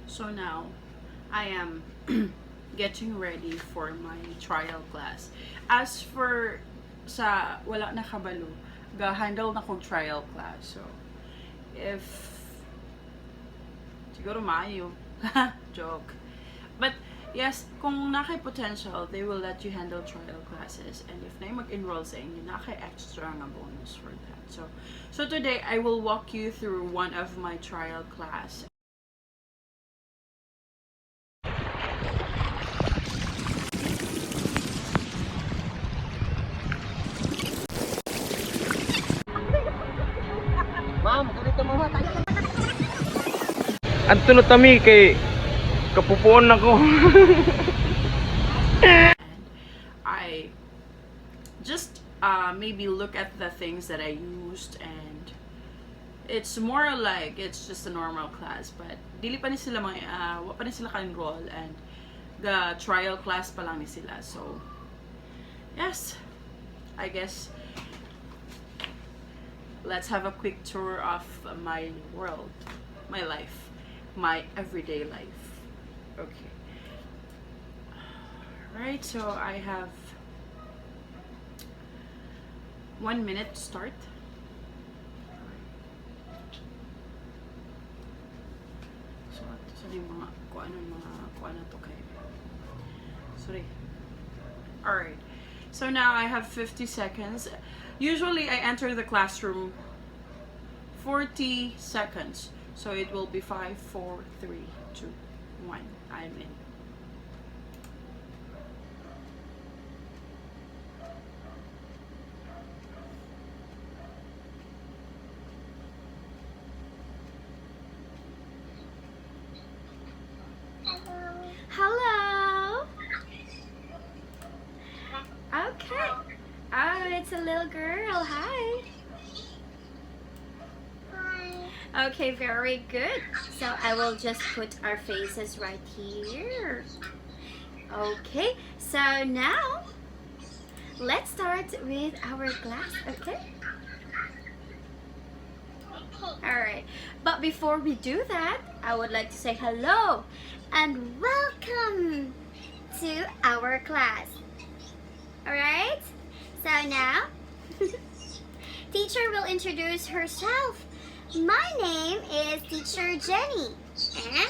So now, I am getting ready for my trial class. As for sa wala na kabalo, ga-handle na kong trial class. So, if siguro maayo. Joke. But, yes, kung nakay potential, they will let you handle trial classes. And if na mag-enroll sa inyo, nakay extra nga bonus for that. So today, I will walk you through one of my trial class. Ma'am, ganito mama tayo. Adto na tami kay kapupuon ako. And I just maybe look at the things that I used, and it's more like it's just a normal class, but dili pa ni sila wa pa ni sila ka-enroll, and the trial class pa lang ni sila. So yes, I guess let's have a quick tour of my world, my life, my everyday life. Okay. Right, so I have 1 minute to start. So, yung mga kung ano to kay. Sorry. Alright. So now I have 50 seconds. Usually I enter the classroom 40 seconds. So it will be 5, 4, 3, 2, 1. I'm in. Hello. Okay. Oh, it's a little girl. Hi. Okay, very good. So I will just put our faces right here. Okay, so now let's start with our class, okay? Alright, but before we do that, I would like to say hello and welcome to our class. Alright, so now teacher will introduce herself. My name is Teacher Jenny, and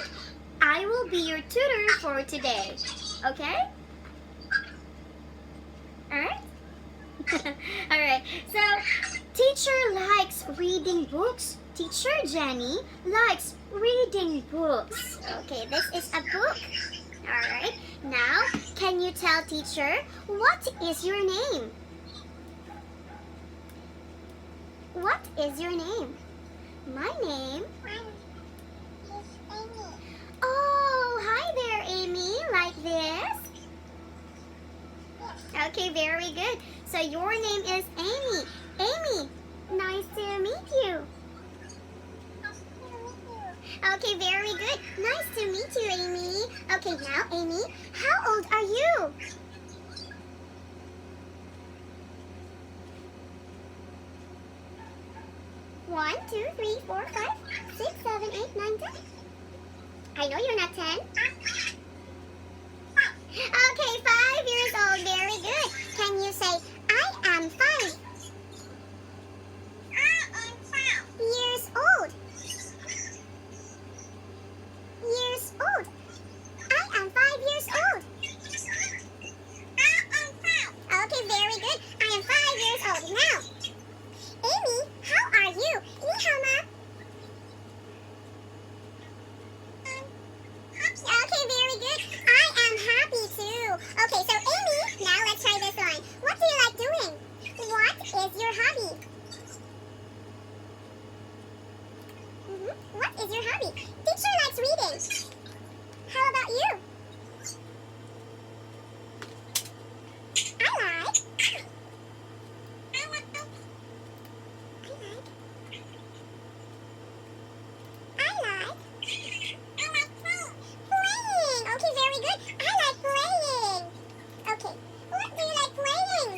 I will be your tutor for today. Okay? Alright? Alright, so teacher likes reading books. Teacher Jenny likes reading books. Okay, this is a book. Alright, now can you tell teacher what is your name? What is your name? My name? Oh, hi there, Amy. Like this? Okay, very good. So your name is Amy. Amy, nice to meet you. Okay, very good. Nice to meet you, Amy. Okay, now, Amy, how old are you? One, two, three, four, 5, 6, 7, 8, 9, 10. I know you're not 10. Okay, 5 years old. Very good. Can you say, I am 5? Years old. Years old. I am 5 years old. Okay, very good. I am 5 years old. Now, Amy, how are you? Ni hao ma? Okay, very good. I am happy too. Okay, so Amy, now let's try this one. What do you like doing? What is your hobby? What is your hobby? Teacher likes reading. How about you? I like playing. Okay, very good. I like playing. Okay, what do you like playing?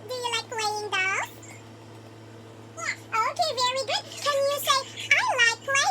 Do you like playing dolls? Okay, very good. Can you say, I like playing?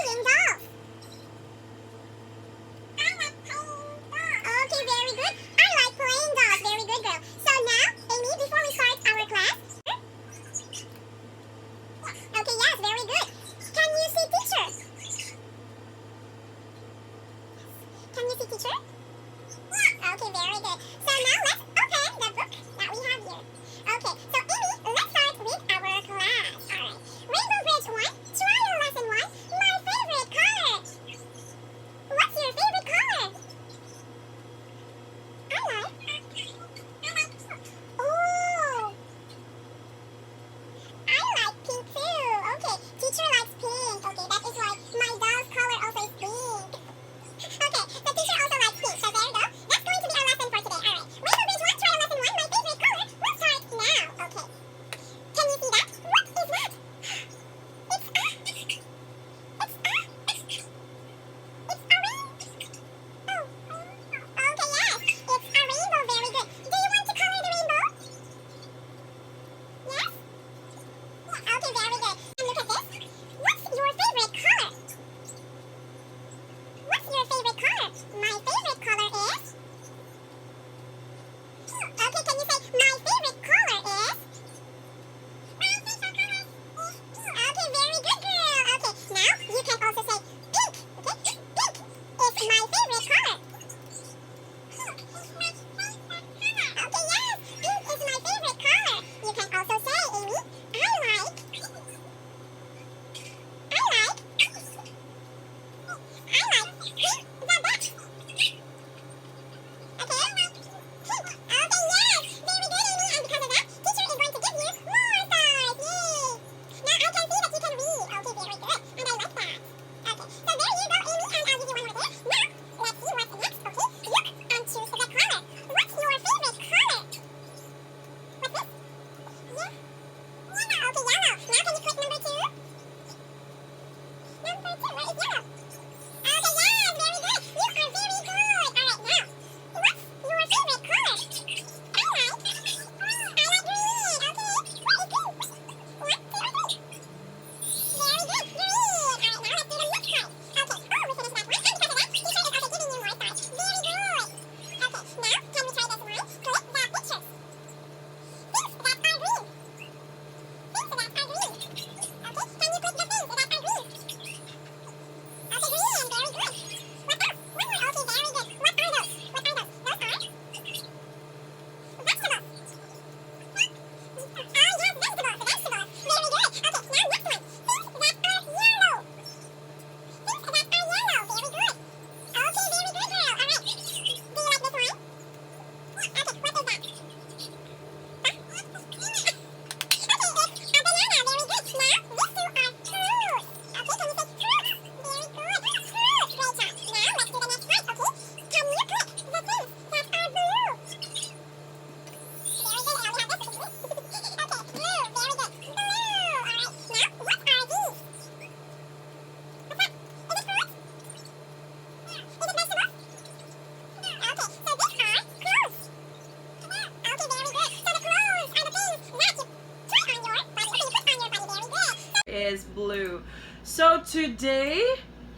Is blue. So today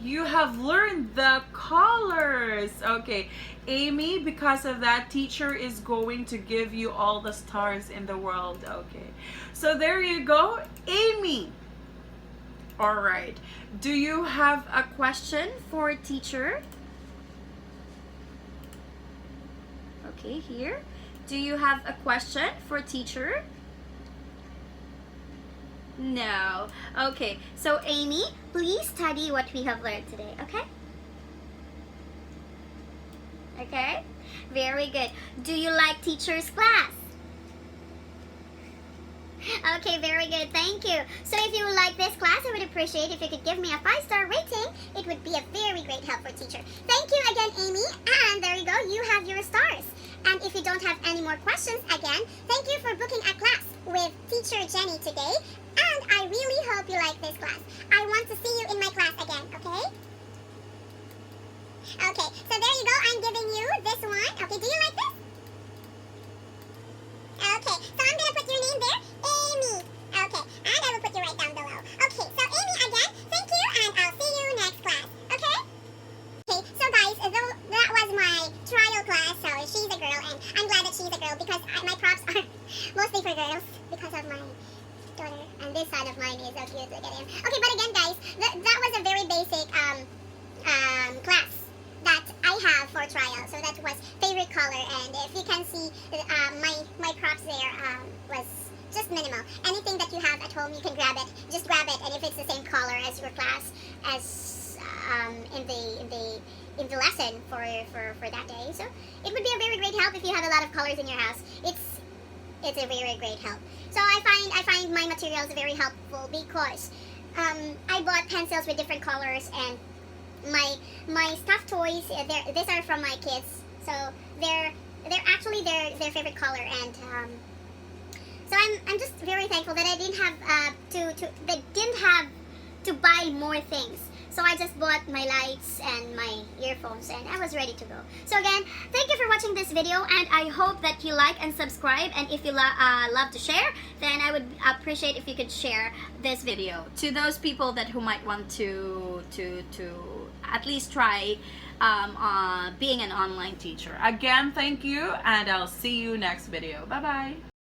you have learned the colors. Okay, Amy, because of that, teacher is going to give you all the stars in the world. Okay, so there you go, Amy. All right, do you have a question for teacher? Okay, here. Do you have a question for teacher? No. Okay, so Amy, please study what we have learned today, okay? Okay? Very good. Do you like teacher's class? Okay, very good. Thank you. So if you like this class, I would appreciate if you could give me a 5-star rating. It would be a very great help for teacher. Thank you again, Amy. And there you go. You have your stars. And if you don't have any more questions, again, thank you for booking a class with teacher Jenny today. And I really hope you like this class. I want to see you in my class again, okay? Okay, so there you go. I'm giving you this one. Okay, do you like this? Okay, so I'm going to put your name there, Amy. Okay, and I will put you right down below. Okay, so Amy, again, thank you, and I'll see you next class, okay? Okay, so guys, that was my trial class, so she's a girl, and I'm glad that she's a girl because my props are mostly for girls because of my daughter, and this side of mine is so cute. Look at him. Okay, but again, guys, that was a very basic class that I have for trial. So that was favorite color, and if you can see, my props there was just minimal. Anything that you have at home, you can grab it. Just grab it, and if it's the same color as your class, as in the lesson for that day, so it would be a very great help if you have a lot of colors in your house. It's a very great help. So I find my materials very helpful because I bought pencils with different colors, and my stuffed toys. These are from my kids, so they're actually their favorite color, and so I'm just very thankful that I didn't have to buy more things. So I just bought my lights and my earphones, and I was ready to go. So again, thank you for watching this video, and I hope that you like and subscribe. And if you love to share, then I would appreciate if you could share this video to those people who might want to at least try being an online teacher. Again, thank you, and I'll see you next video. Bye bye.